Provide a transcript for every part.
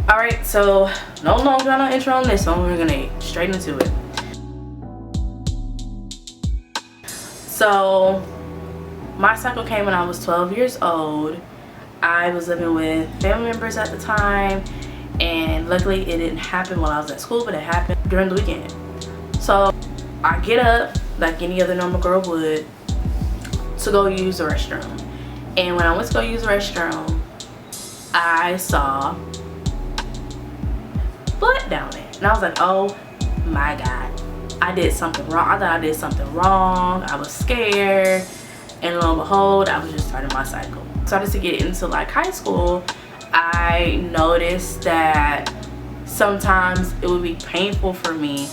Alright, so no longer on intro on this one. We're gonna get straight into it. So my cycle came when I was 12 years old. I was living with family members at the time, and luckily it didn't happen while I was at school, but it happened during the weekend. So I get up like any other normal girl would to go use the restroom, and when I went to go use the restroom, I saw butt down there, and I was like, oh my god, I did something wrong. I thought I did something wrong. I was scared, and lo and behold, I was just starting my cycle. Started to get into like high school, I noticed that sometimes it would be painful for me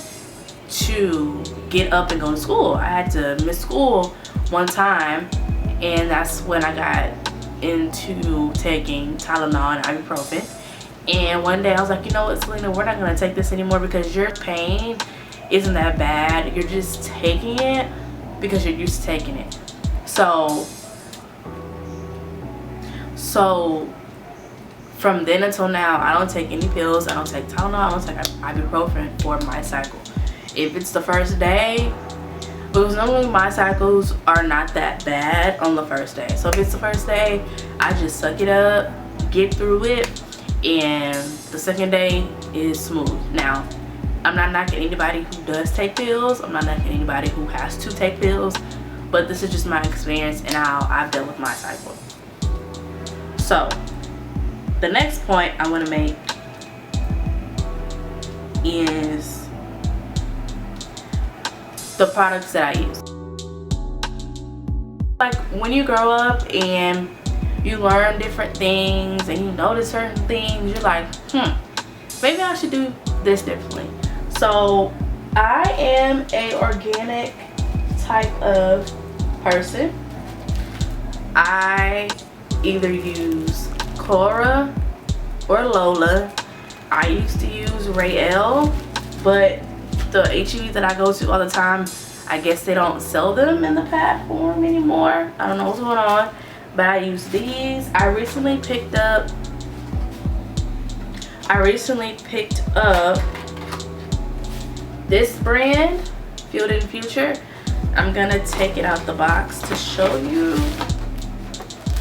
to get up and go to school. I had to miss school one time, and that's when I got into taking Tylenol and ibuprofen. And one day I was like, you know what, Selena, we're not going to take this anymore because your pain isn't that bad. You're just taking it because you're used to taking it. So from then until now, I don't take any pills. I don't take Tylenol. I don't take ibuprofen for my cycle. If it's the first day, because normally my cycles are not that bad on the first day. So if it's the first day, I just suck it up, get through it, and the second day is smooth. Now, I'm not knocking anybody who does take pills. I'm not knocking anybody who has to take pills, but this is just my experience and how I've dealt with my cycle. So the next point I want to make is the products that I use. Like when you grow up and you learn different things and you notice certain things, you're like, maybe I should do this differently. So I am a organic type of person. I either use Cora or Lola. I used to use Rael, but the HEB that I go to all the time, I guess they don't sell them in the pad form anymore. I don't know what's going on, but I use these. I recently picked up this brand, Field and Future. I'm gonna take it out the box to show you.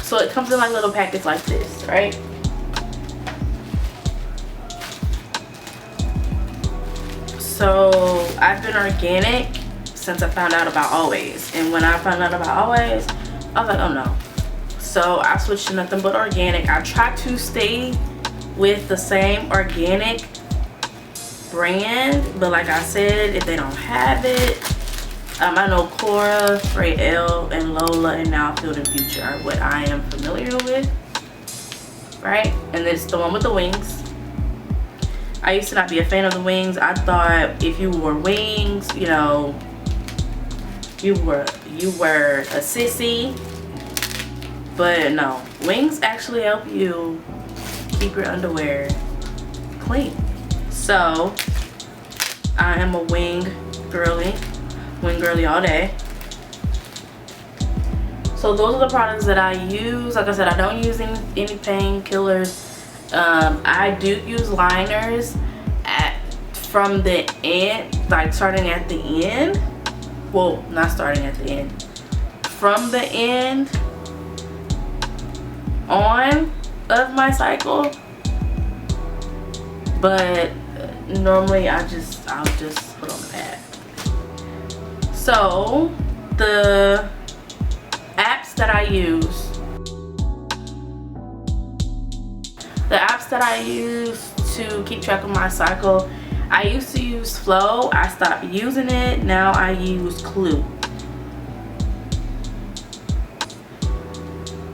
So it comes in like little packets like this, right? So I've been organic since I found out about Always, and when I found out about Always, I was like, oh no. So I switched to nothing but organic. I try to stay with the same organic brand, but like I said, if they don't have it, I know Cora, Rael, and Lola, and now Field and Future are what I am familiar with, right? And it's the one with the wings. I used to not be a fan of the wings. I thought if you wore wings, you know, you were a sissy. But no, wings actually help you keep your underwear clean. So I am a wing girly all day. So those are the products that I use. Like I said, I don't use any painkillers. I do use liners from the end, like starting at the end. Well, not starting at the end. From the end on of my cycle. But normally I'll just put on the pad. So the apps that I use. The apps that I use to keep track of my cycle, I used to use Flow. I stopped using it. Now I use Clue.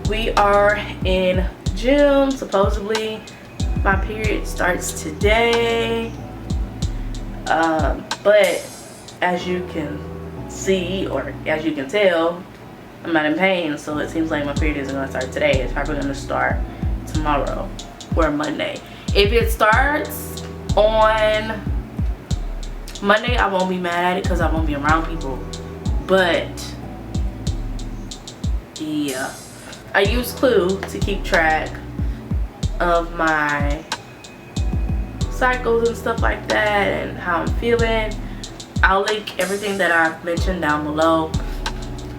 We are in June. Supposedly my period starts today. But as you can see, or as you can tell, I'm not in pain, so it seems like my period isn't going to start today. It's probably going to start tomorrow or Monday. If it starts on Monday, I won't be mad at it because I won't be around people. But yeah, I use Clue to keep track of my cycles and stuff like that and how I'm feeling, I'll link everything that I've mentioned down below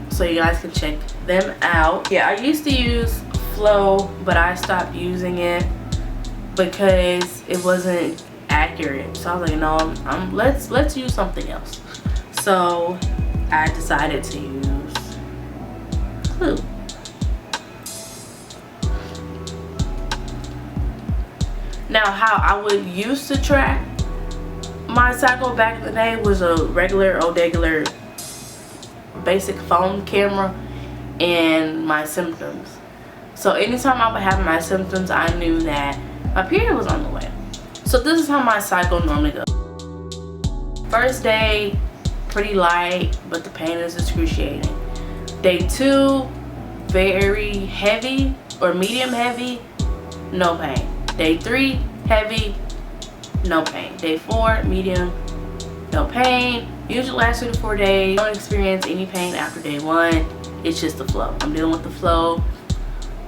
so you guys can check them out. Yeah, I used to use Flow, but I stopped using it because it wasn't accurate. So I was like, no, let's use something else. So I decided to use Clue. Now, how I would used to track my cycle back in the day was a regular basic phone camera and my symptoms. So anytime I would have my symptoms, I knew that my period was on the way. So this is how my cycle normally goes. First day, pretty light, but the pain is excruciating. Day 2, very heavy or medium heavy, no pain. Day 3, heavy, no pain. Day 4, medium, no pain. Usually lasts 2 to 4 days. Don't experience any pain after day 1. It's just the flow. I'm dealing with the flow,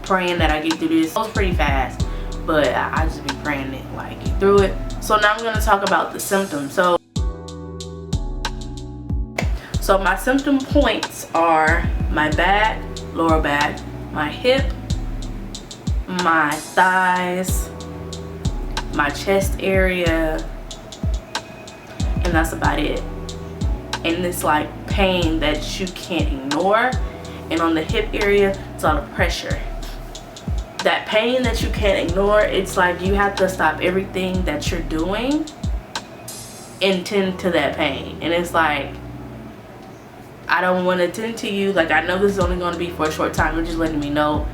praying that I get through this. It goes pretty fast, but I just be praying it like get through it. So now I'm going to talk about the symptoms. So my symptom points are my back, lower back, my hip, my thighs, my chest area, and that's about it. And it's like pain that you can't ignore, and on the hip area it's a lot of pressure. That pain that you can't ignore, it's like you have to stop everything that you're doing and tend to that pain. And it's like, I don't want to tend to you. Like, I know this is only going to be for a short time. You're just letting me know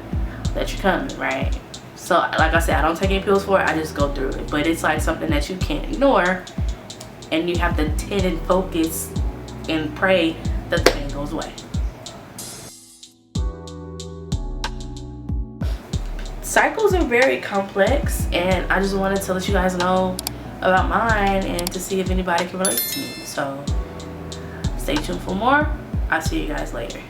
that you're coming, right? So like I said, I don't take any pills for it. I just go through it. But it's like something that you can't ignore, and you have to tend and focus and pray that the pain goes away. Cycles are very complex, and I just wanted to let you guys know about mine and to see if anybody can relate to me. So stay tuned for more. I'll see you guys later.